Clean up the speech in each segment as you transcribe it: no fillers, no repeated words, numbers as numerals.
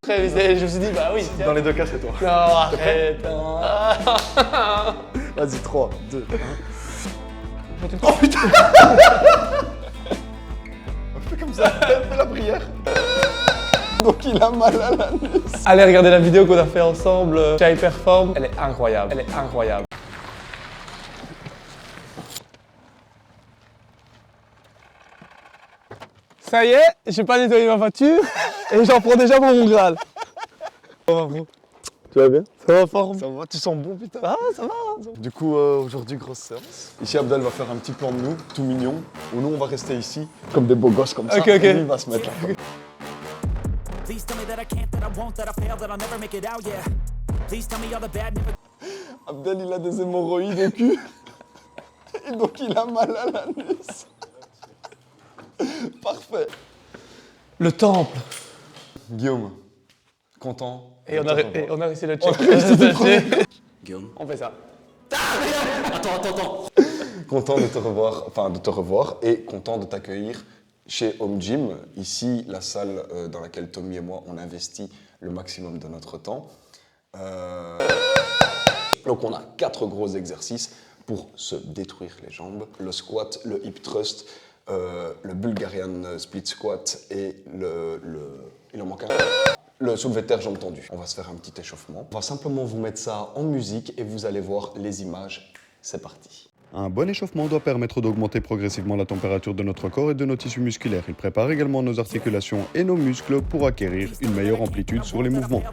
Très vite, je me suis dit, bah oui. Tiens. Dans les deux cas, c'est toi. Non, arrête. Vas-y, 3, 2, 1. Oh putain. Fais comme ça, fais la prière. Donc il a mal à l'anus. Allez regarder la vidéo qu'on a fait ensemble, Chai Perform. Elle est incroyable, elle est incroyable. Ça y est, j'ai pas nettoyé ma voiture et j'en prends déjà pour mon Graal. Ça va, bro? Tu vas bien? Ça va, forme? Ça va, tu sens bon, putain. Ah, ça va. Du coup, aujourd'hui, grosse séance. Ici, Abdel va faire un petit plan de nous, tout mignon, où nous, on va rester ici, comme des beaux gosses comme ça. Ok. Et lui, il va se mettre là. Abdel, il a des hémorroïdes au cul. Et donc, il a mal à l'anus. Parfait. Le temple. Guillaume, content. Et on a réussi le On a check. réussi le premier. Guillaume. On fait ça. Attends. Content de te revoir et content de t'accueillir chez Home Gym. Ici, la salle dans laquelle Tommy et moi, on investit le maximum de notre temps. Donc on a 4 gros exercices pour se détruire les jambes. Le squat, le hip thrust, le Bulgarian split squat et il en manque un. Le soulevé de terre jambes tendues. On va se faire un petit échauffement. On va simplement vous mettre ça en musique et vous allez voir les images. C'est parti. Un bon échauffement doit permettre d'augmenter progressivement la température de notre corps et de nos tissus musculaires. Il prépare également nos articulations et nos muscles pour acquérir une meilleure amplitude sur les mouvements.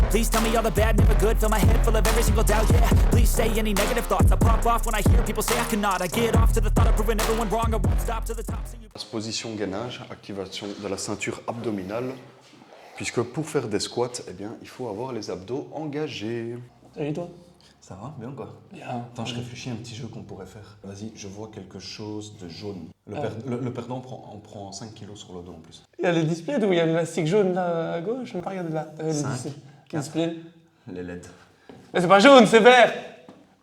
Please tell me all the bad, never good. Fill my head full of every single doubt, yeah. Please say any negative thoughts. I pop off when I hear people say I cannot. I get off to the thought of proving everyone wrong. I won't stop to the top. Position gainage, activation de la ceinture abdominale. Puisque pour faire des squats, eh bien, il faut avoir les abdos engagés. Salut toi. Ça va? Bien quoi? Bien. Attends, je réfléchis à un petit jeu qu'on pourrait faire. Vas-y, je vois quelque chose de jaune. Le perdant prend 5 kilos sur le dos en plus. Il y a le display où il y a l'élastique jaune là à gauche. Je ne pas regarder là. Le 5, display. Quel display? Les LED. Mais c'est pas jaune, c'est vert.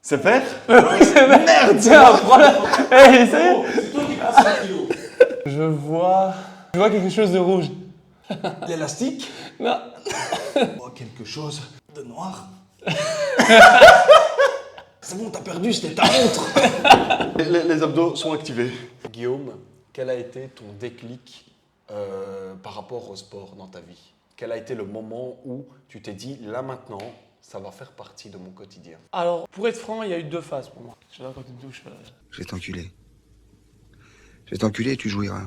C'est vert? Oui, c'est vert. Merde, tiens, prends-le. Hey, ça y est. C'est toi qui passes 5 kilos. Je vois quelque chose de rouge. L'élastique? Non. Je vois quelque chose de noir. C'est bon, t'as perdu, c'était ta montre. Les abdos sont activés. Guillaume, quel a été ton déclic par rapport au sport dans ta vie? Quel a été le moment où tu t'es dit, là maintenant, ça va faire partie de mon quotidien? Alors, pour être franc, il y a eu 2 phases pour moi. Je suis là quand tu me touches. Je vais t'enculer. Je vais t'enculer et tu jouiras.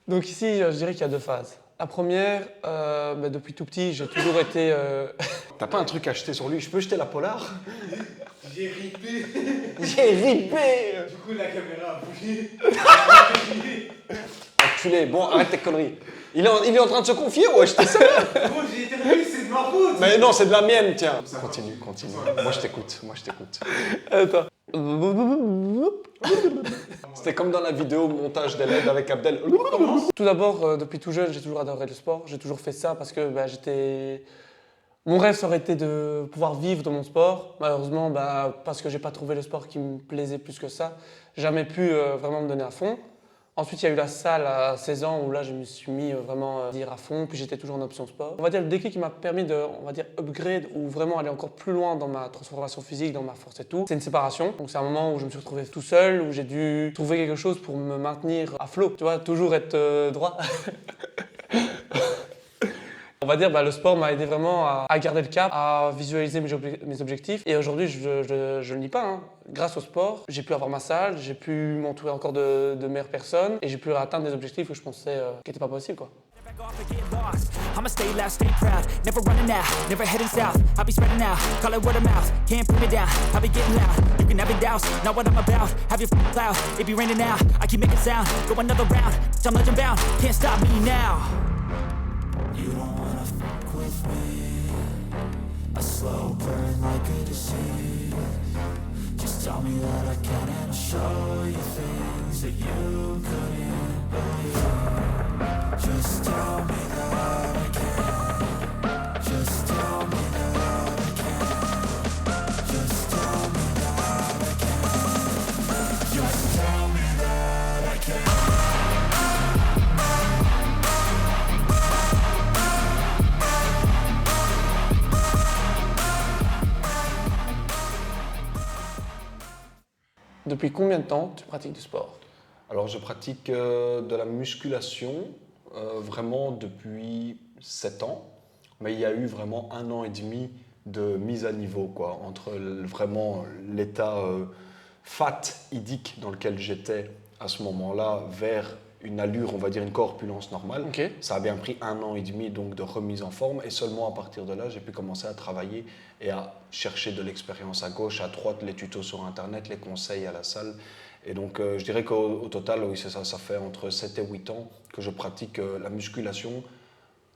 Donc ici, je dirais qu'il y a 2 phases. La première, depuis tout petit, j'ai toujours été... T'as pas un truc à jeter sur lui? Je peux jeter la polar? J'ai ripé. J'ai ripé. Du coup, la caméra a bougé. Enculé, bon, arrête tes conneries. Il est en train de se confier, wesh, t'es sérieux? Gros, j'ai éternué, c'est de ma faute. Mais non, c'est de la mienne, tiens. Continue. Moi, je t'écoute. Attends. C'était comme dans la vidéo montage des LED avec Abdel. Tout d'abord, depuis tout jeune, j'ai toujours adoré le sport. J'ai toujours fait ça parce que j'étais... Mon rêve, ça aurait été de pouvoir vivre de mon sport. Malheureusement, parce que j'ai pas trouvé le sport qui me plaisait plus que ça, j'ai jamais pu vraiment me donner à fond. Ensuite, il y a eu la salle à 16 ans où là, je me suis mis vraiment à dire à fond. Puis j'étais toujours en option sport. On va dire le déclic qui m'a permis de, upgrade ou vraiment aller encore plus loin dans ma transformation physique, dans ma force et tout. C'est une séparation. Donc c'est un moment où je me suis retrouvé tout seul, où j'ai dû trouver quelque chose pour me maintenir à flot. Tu vois, toujours être droit. On va dire le sport m'a aidé vraiment à garder le cap, à visualiser mes objectifs. Et aujourd'hui, je ne le nie pas. Hein. Grâce au sport, j'ai pu avoir ma salle, j'ai pu m'entourer encore de meilleures personnes et j'ai pu atteindre des objectifs que je pensais qui n'étaient pas possibles, quoi. I'ma stay loud, stay proud, never running out, never heading south. I'll be spreading out, call it word of mouth. Can't put me down, I'll be getting loud. You can have it douse, not what I'm about. Have your cloud, it be raining now. I keep making sound, go another round. I'm legend bound, can't stop me now. You don't wanna fuck with me. A slow burn like a disease. Just tell me that I can and I'll show you things that you couldn't believe. Just tell me that I can. Just tell me that I can. Just tell me that I can. Just tell me that I can. Depuis combien de temps tu pratiques du sport? Alors, je pratique de la musculation vraiment depuis 7 ans, mais il y a eu vraiment 1 an et demi de mise à niveau, quoi, entre vraiment l'état fatidique dans lequel j'étais à ce moment-là vers une allure, on va dire une corpulence normale. Ok. Ça a bien pris 1 an et demi donc de remise en forme et seulement à partir de là, j'ai pu commencer à travailler et à chercher de l'expérience à gauche, à droite, les tutos sur Internet, les conseils à la salle. Et donc, je dirais qu'au total, oui, c'est ça, ça fait entre 7 et 8 ans que je pratique la musculation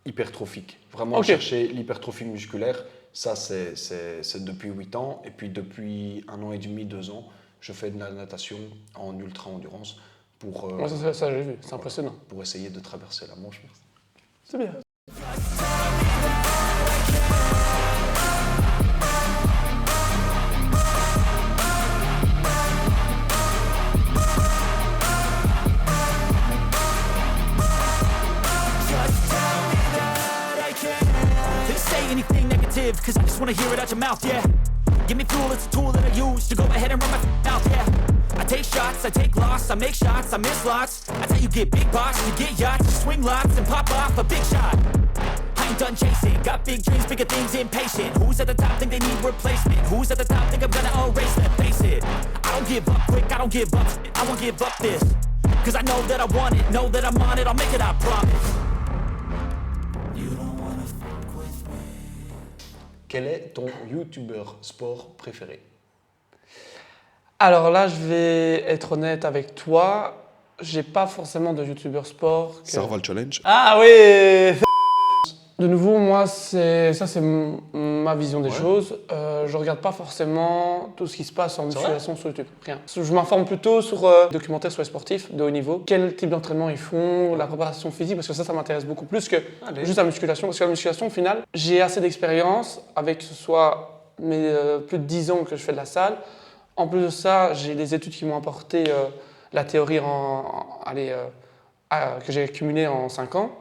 hypertrophique. Vraiment Ok. chercher l'hypertrophie musculaire, ça c'est depuis 8 ans. Et puis depuis 1 an et demi, 2 ans, je fais de la natation en ultra-endurance pour, Ouais, ça j'ai vu, c'est impressionnant. pour essayer de traverser la Manche. C'est bien. They say anything negative, cause I just wanna hear it out your mouth, yeah. Give me fuel, it's a tool that I use to go ahead and run my mouth, yeah. I take shots, I take loss, I make shots, I miss lots. That's how you get big box, you get yachts, you swing lots and pop off a big shot. I ain't done chasing, got big dreams, bigger things, impatient. Who's at the top think they need replacement? Who's at the top think I'm gonna erase them? Face it, I don't give up quick, I don't give up, I won't give up this. Cause I know that I want it, know that I'm on it, I'll make it, I promise. Quel est ton youtubeur sport préféré? Alors là, je vais être honnête avec toi. J'ai pas forcément de youtubeur sport. Serval Challenge. Ah oui. De nouveau, moi, c'est ma vision des choses. Je regarde pas forcément tout ce qui se passe en musculation sur YouTube. Rien. Je m'informe plutôt sur documentaires sur les sportifs de haut niveau. Quel type d'entraînement ils font, la préparation physique, parce que ça m'intéresse beaucoup plus que juste la musculation. Parce que la musculation, au final, j'ai assez d'expérience avec que ce soit mes plus de 10 ans que je fais de la salle. En plus de ça, j'ai des études qui m'ont apporté la théorie que j'ai accumulée en 5 ans.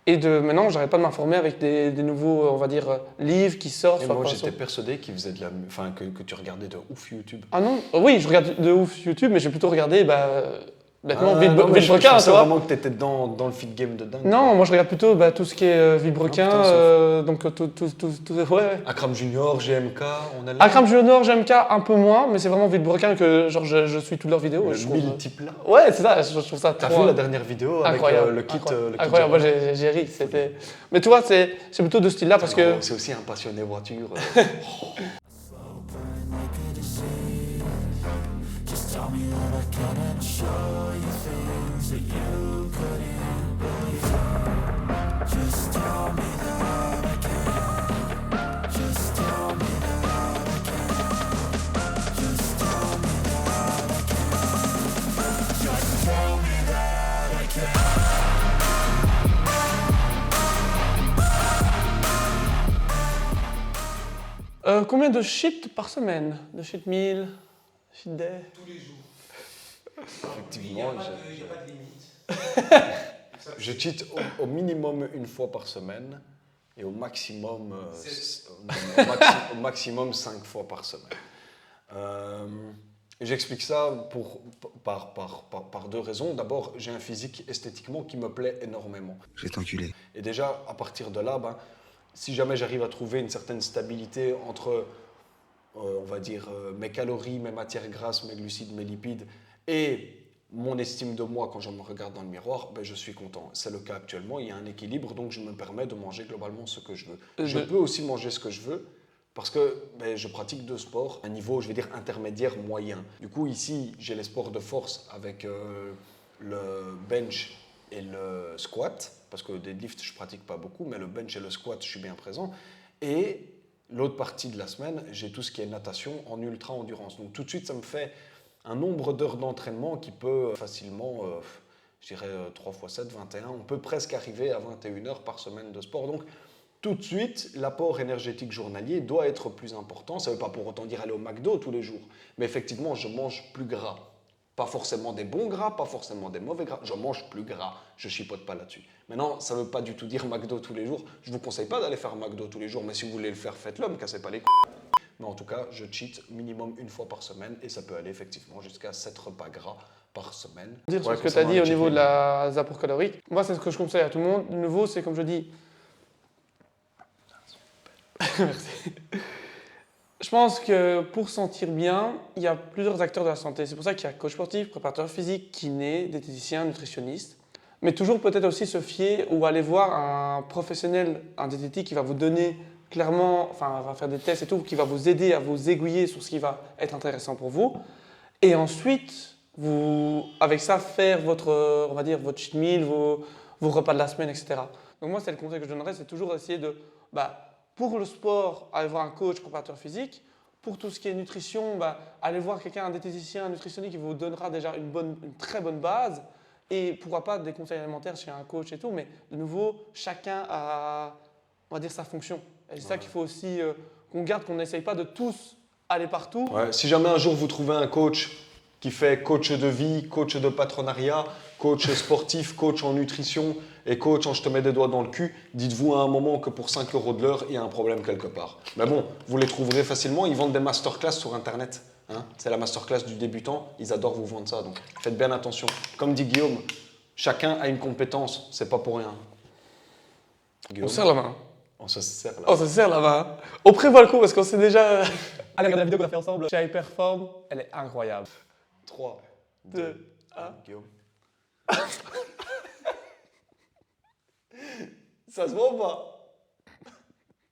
Et maintenant, j'arrête pas de m'informer avec des nouveaux, on va dire, livres qui sortent. Et moi, j'étais persuadé qu'il faisait que tu regardais de ouf YouTube. Ah non, oui, je regarde de ouf YouTube, mais j'ai plutôt regardé bêtement Je Villebrequin, tu pensais vois. vraiment que tu étais dans le feed game de dingue. Non, moi je regarde plutôt tout ce qui est Villebrequin, donc tout, ouais. Akram Junior, GMK, on a là. Akram Junior, GMK un peu moins, mais c'est vraiment Villebrequin que genre, je suis toutes leurs vidéos. Le je trouve, 1000 types là. Ouais, c'est ça, je trouve ça T'as trop vu la dernière vidéo avec incroyable. le kit Incroyable, moi j'ai ri. Mais tu vois, c'est plutôt de ce style-là parce que. C'est aussi un passionné voiture. Combien de shit par semaine? De shit meal, shit day? Tous les jours. Effectivement, Il n'y a pas de limite. je cheat au minimum une fois par semaine et au maximum, au maximum 5 fois par semaine. Et j'explique ça par 2 raisons. D'abord, j'ai un physique esthétiquement qui me plaît énormément. Je vais t'enculer. Et déjà, à partir de là, si jamais j'arrive à trouver une certaine stabilité entre, on va dire, mes calories, mes matières grasses, mes glucides, mes lipides et mon estime de moi quand je me regarde dans le miroir, je suis content. C'est le cas actuellement, il y a un équilibre, donc je me permets de manger globalement ce que je veux. Je peux aussi manger ce que je veux parce que je pratique 2 sports à un niveau, je vais dire, intermédiaire moyen. Du coup, ici, j'ai les sports de force avec le bench et le squat, parce que deadlift, je ne pratique pas beaucoup, mais le bench et le squat, je suis bien présent. Et l'autre partie de la semaine, j'ai tout ce qui est natation en ultra-endurance. Donc tout de suite, ça me fait un nombre d'heures d'entraînement qui peut facilement, je dirais 3 x 7, 21. On peut presque arriver à 21 heures par semaine de sport. Donc tout de suite, l'apport énergétique journalier doit être plus important. Ça ne veut pas pour autant dire aller au McDo tous les jours. Mais effectivement, je mange plus gras. Pas forcément des bons gras, pas forcément des mauvais gras. Je mange plus gras, je chipote pas là-dessus. Maintenant, ça ne veut pas du tout dire McDo tous les jours. Je ne vous conseille pas d'aller faire McDo tous les jours, mais si vous voulez le faire, faites-le, me cassez pas les couilles. Mais en tout cas, je cheat minimum une fois par semaine et ça peut aller effectivement jusqu'à 7 repas gras par semaine. Dire sur Ouais, ce que tu as concernant dit le au cheat niveau de meal. la apport calorique, moi c'est ce que je conseille à tout le monde. De nouveau, c'est comme je dis. Merci. Je pense que pour se sentir bien, il y a plusieurs acteurs de la santé. C'est pour ça qu'il y a coach sportif, préparateur physique, kiné, diététicien, nutritionniste. Mais toujours peut-être aussi se fier ou aller voir un professionnel, un diététique qui va vous donner clairement, enfin va faire des tests et tout, qui va vous aider à vous aiguiller sur ce qui va être intéressant pour vous. Et ensuite, vous, avec ça, faire votre, on va dire, votre cheat meal, vos repas de la semaine, etc. Donc moi, c'est le conseil que je donnerais, c'est toujours essayer de, pour le sport, aller voir un coach préparateur physique. Pour tout ce qui est nutrition, allez voir quelqu'un, un diététicien, un nutritionniste qui vous donnera déjà une très bonne base. Et pourquoi pas des conseils alimentaires chez un coach et tout. Mais de nouveau, chacun a, on va dire, sa fonction. Et c'est ça qu'il faut aussi qu'on garde, qu'on n'essaye pas de tous aller partout. Ouais, si jamais un jour vous trouvez un coach qui fait coach de vie, coach de patronariat, coach sportif, coach en nutrition et coach en je te mets des doigts dans le cul, dites-vous à un moment que pour 5 € de l'heure, il y a un problème quelque part. Mais bon, vous les trouverez facilement, ils vendent des masterclass sur Internet. Hein, c'est la masterclass du débutant, ils adorent vous vendre ça, donc faites bien attention. Comme dit Guillaume, chacun a une compétence, c'est pas pour rien. Guillaume, On serre la main. on se serre là. On se serre la main. On prévoit le coup parce qu'on sait déjà. Allez, regarde la vidéo qu'on a fait ensemble chez Hyperform. Elle est incroyable. 3, 2, 2, 1. Guillaume. Ça se voit ou pas?